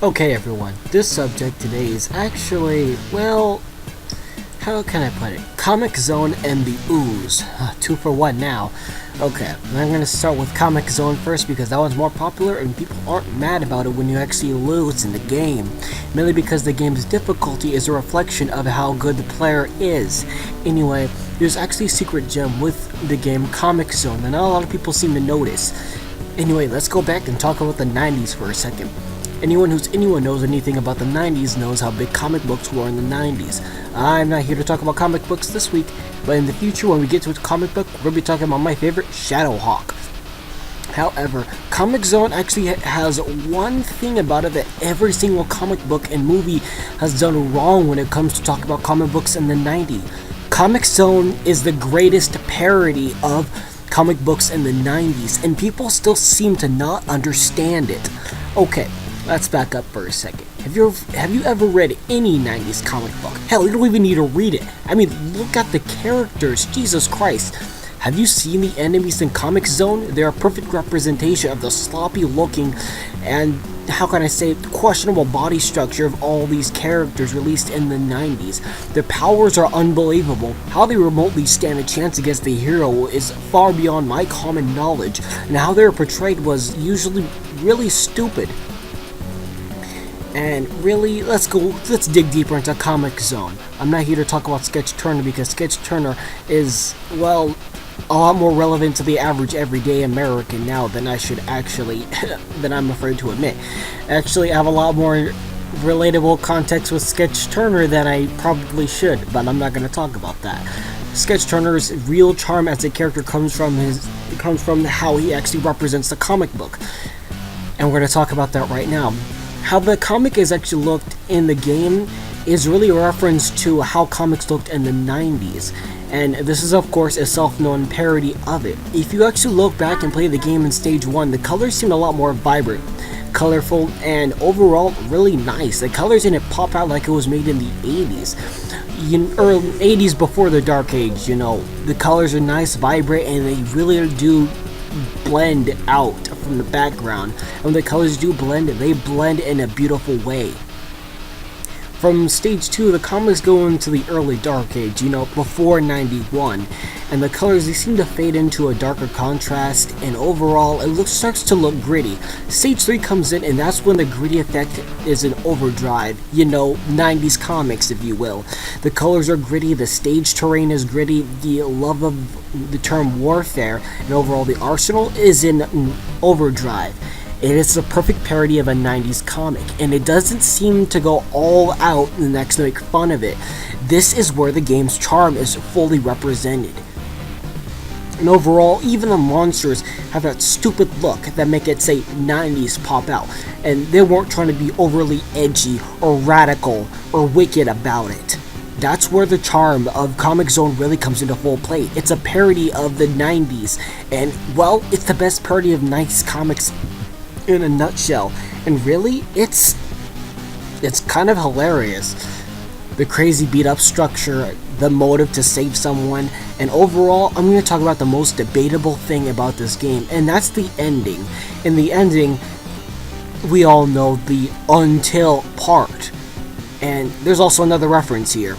Okay everyone, this subject today is actually, well, how can I put it? Comix Zone and the Ooze. 2 for 1 now. Okay, I'm going to start with Comix Zone first because that one's more popular and people aren't mad about it when you actually lose in the game. Mainly because the game's difficulty is a reflection of how good the player is. Anyway, there's actually a secret gem with the game Comix Zone that not a lot of people seem to notice. Anyway, let's go back and talk about the 90s for a second. Anyone knows anything about the 90s knows how big comic books were in the 90s. I'm not here to talk about comic books this week, but in the future when we get to a comic book, we'll be talking about my favorite, Shadowhawk. However, Comix Zone actually has one thing about it that every single comic book and movie has done wrong when it comes to talking about comic books in the 90s. Comix Zone is the greatest parody of comic books in the 90s, and people still seem to not understand it. Okay. Let's back up for a second. Have you ever read any 90s comic book? Hell, you don't even need to read it. I mean, look at the characters. Jesus Christ. Have you seen the enemies in Comix Zone? They're a perfect representation of the sloppy looking and, how can I say, questionable body structure of all these characters released in the 90s. Their powers are unbelievable. How they remotely stand a chance against the hero is far beyond my common knowledge, and how they were portrayed was usually really stupid. And really, let's dig deeper into Comix Zone. I'm not here to talk about Sketch Turner because Sketch Turner is, well, a lot more relevant to the average everyday American now than I should actually, than I'm afraid to admit. Actually, I have a lot more relatable context with Sketch Turner than I probably should, but I'm not going to talk about that. Sketch Turner's real charm as a character comes from how he actually represents the comic book. And we're going to talk about that right now. How the comic is actually looked in the game is really a reference to how comics looked in the 90s, and this is of course a self-known parody of it. If you actually look back and play the game in stage 1, the colors seem a lot more vibrant, colorful, and overall really nice. The colors in it pop out like it was made in the 80s. Early 80s before the Dark Age, you know. The colors are nice, vibrant, and they really do blend out from the background. And when the colors do blend, they blend in a beautiful way. From stage 2, the comics go into the early Dark Age, you know, before 91, and the colors, they seem to fade into a darker contrast, and overall it starts to look gritty. Stage 3 comes in, and that's when the gritty effect is in overdrive, you know, 90s comics if you will. The colors are gritty, the stage terrain is gritty, the love of the term warfare, and overall the arsenal is in overdrive. It is the perfect parody of a 90s comic, and it doesn't seem to go all out and next to make fun of it. This is where the game's charm is fully represented. And overall, even the monsters have that stupid look that make it say 90s pop out, and they weren't trying to be overly edgy or radical or wicked about it. That's where the charm of Comix Zone really comes into full play. It's a parody of the 90s, and well, it's the best parody of 90s comics in a nutshell, and really, it's kind of hilarious. The crazy beat up structure, the motive to save someone, and overall, I'm going to talk about the most debatable thing about this game, and that's the ending. In the ending, we all know the until part, and there's also another reference here.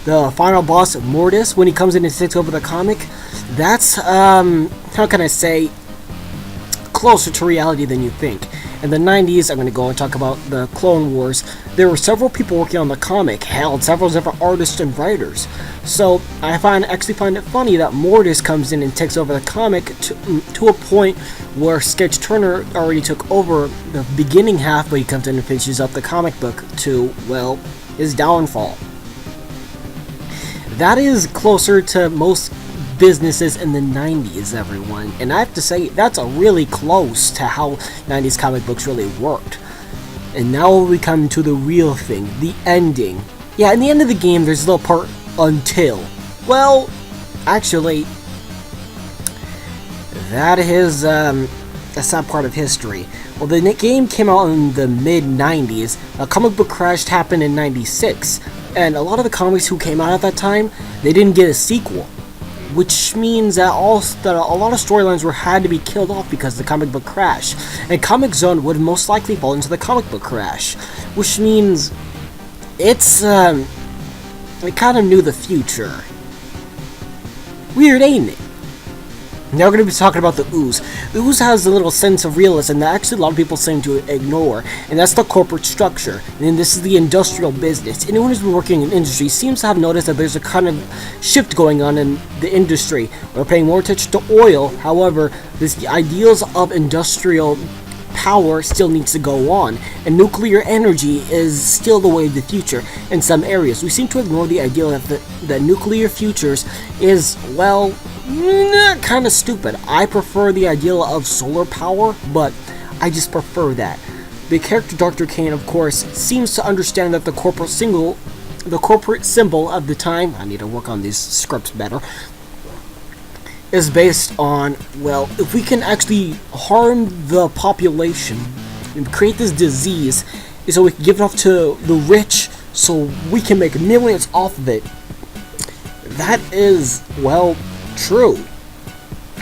The final boss, Mortis, when he comes in and takes over the comic, that's, how can I say, closer to reality than you think. In the 90s, I'm going to go and talk about the Clone Wars. There were several people working on the comic, hell, several different artists and writers. So I actually find it funny that Mortis comes in and takes over the comic to a point where Sketch Turner already took over the beginning half, but he comes in and finishes up the comic book to, well, his downfall. That is closer to most businesses in the 90s, everyone, and I have to say that's really close to how 90s comic books really worked. And now we come to the real thing, the ending. Yeah, in the end of the game there's a little part until. Well, actually, that's not part of history. Well, the game came out in the mid-90s. A comic book crash happened in 96, and a lot of the comics who came out at that time, they didn't get a sequel. which means that a lot of storylines had to be killed off because of the comic book crash, and Comix Zone would most likely fall into the comic book crash, which means it kind of knew the future. Weird, ain't it? Now we're going to be talking about the Ooze. The Ooze has a little sense of realism that actually a lot of people seem to ignore, and that's the corporate structure. And this is the industrial business. Anyone who's been working in industry seems to have noticed that there's a kind of shift going on in the industry. We're paying more attention to oil, however, the ideals of industrial power still needs to go on, and nuclear energy is still the way of the future in some areas. We seem to ignore the idea that the nuclear futures is, well, kind of stupid. I prefer the ideal of solar power, but I just prefer that. The character Dr. Kaine, of course, seems to understand that the corporate symbol of the time, I need to work on these scripts better, is based on, well, if we can actually harm the population and create this disease so we can give it off to the rich so we can make millions off of it, that is, well, true.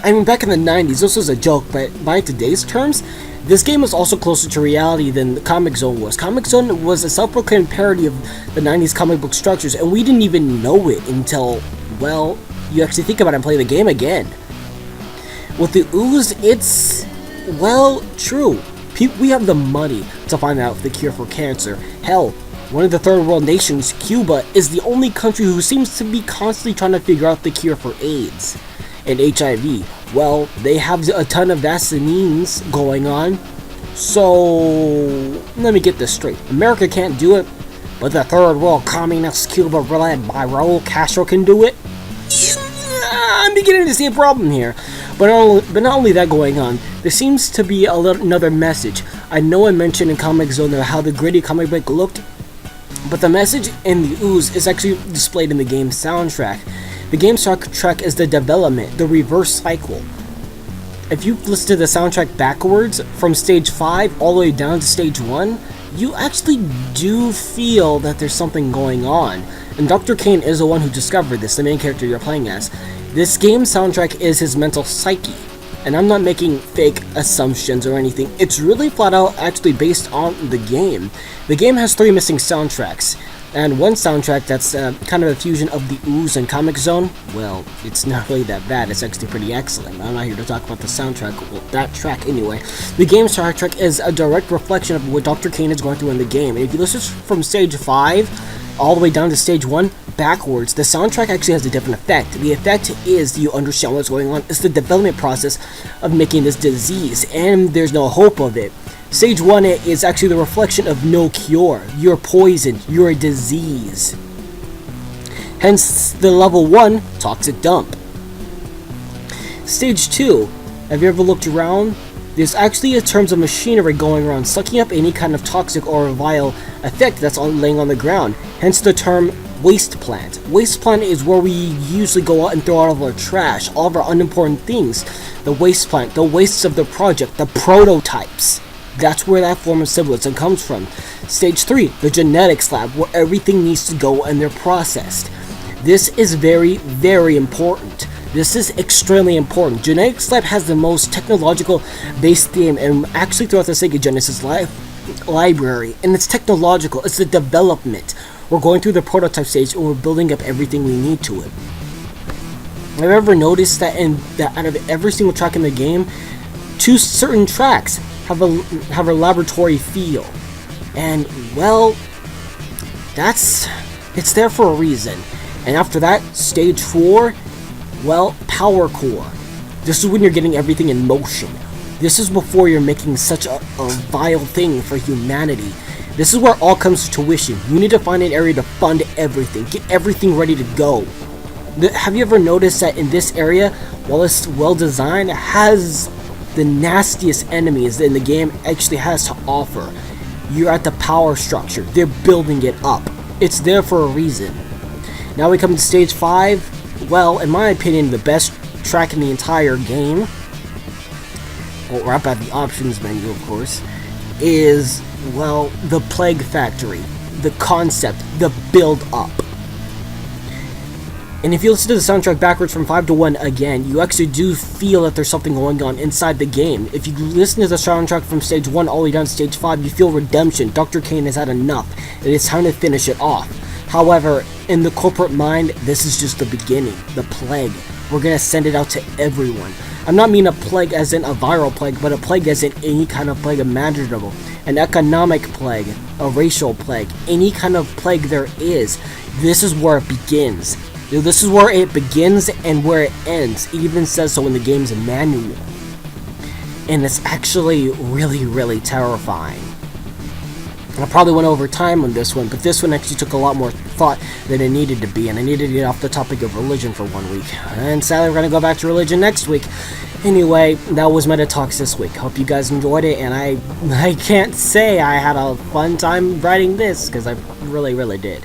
I mean, back in the 90s, this was a joke, but by today's terms, this game was also closer to reality than the Comix Zone was. Comix Zone was a self-proclaimed parody of the 90s comic book structures, and we didn't even know it until, well, you actually think about it and play the game again. With the Ooze, it's, well, true. We have the money to find out the cure for cancer. Hell, one of the third world nations, Cuba, is the only country who seems to be constantly trying to figure out the cure for AIDS and HIV. Well, they have a ton of vaccines going on. So, let me get this straight. America can't do it, but the third world communist Cuba led by Raul Castro can do it? I'm beginning to see a problem here. But not only that going on, there seems to be another message. I know I mentioned in Comix Zone how the gritty comic book looked, but the message in the Ooze is actually displayed in the game's soundtrack. The game's soundtrack is the development, the reverse cycle. If you listen to the soundtrack backwards, from stage 5 all the way down to stage 1, you actually do feel that there's something going on. And Dr. Kaine is the one who discovered this, the main character you're playing as. This game's soundtrack is his mental psyche, and I'm not making fake assumptions or anything. It's really flat out actually based on the game. The game has 3 missing soundtracks, and one soundtrack that's kind of a fusion of the Ooze and Comix Zone. Well, it's not really that bad, it's actually pretty excellent. I'm not here to talk about the soundtrack, well, that track anyway. The game's soundtrack is a direct reflection of what Dr. Kaine is going through in the game, and if you listen from stage 5 all the way down to stage 1, backwards, the soundtrack actually has a different effect. The effect is you understand what's going on. It's the development process of making this disease, and there's no hope of it. Stage 1 is actually the reflection of no cure. You're poisoned. You're a disease. Hence the level 1 toxic dump. Stage 2, have you ever looked around? There's actually a terms of machinery going around sucking up any kind of toxic or vile effect that's laying on the ground. Hence the term waste plant. Waste plant is where we usually go out and throw out all of our trash, all of our unimportant things. The waste plant, the wastes of the project, the prototypes. That's where that form of symbolism comes from. Stage 3, the genetics lab, where everything needs to go and they're processed. This is very, very important. This is extremely important. Genetics Lab has the most technological based theme, and actually throughout the Sega Genesis library, and it's technological, it's the development. We're going through the prototype stage and we're building up everything we need to it. Have you ever noticed that out of every single track in the game, 2 certain tracks have a laboratory feel? And well, it's there for a reason. And after that, stage 4, well, power core. This is when you're getting everything in motion. This is before you're making such a vile thing for humanity. This is where all comes to tuition. You need to find an area to fund everything. Get everything ready to go. Have you ever noticed that in this area, while it's well designed, it has the nastiest enemies that the game actually has to offer? You're at the power structure. They're building it up. It's there for a reason. Now we come to stage 5. Well, in my opinion, the best track in the entire game, well, right at the options menu, of course, is, well, the Plague Factory, the concept, the build-up. And if you listen to the soundtrack backwards from 5 to 1 again, you actually do feel that there's something going on inside the game. If you listen to the soundtrack from stage 1 all the way down to stage 5, you feel redemption. Dr. Kaine has had enough, and it's time to finish it off. However, in the corporate mind, this is just the beginning, the plague. We're gonna send it out to everyone. I'm not mean a plague as in a viral plague, but a plague as in any kind of plague imaginable. An economic plague, a racial plague, any kind of plague there is. This is where it begins. This is where it begins and where it ends. It even says so in the game's manual. And it's actually really, really terrifying. I probably went over time on this one, but this one actually took a lot more thought than it needed to be, and I needed to get off the topic of religion for 1 week. And sadly, we're going to go back to religion next week. Anyway, that was Meta Talks this week. Hope you guys enjoyed it, and I can't say I had a fun time writing this, because I really, really did.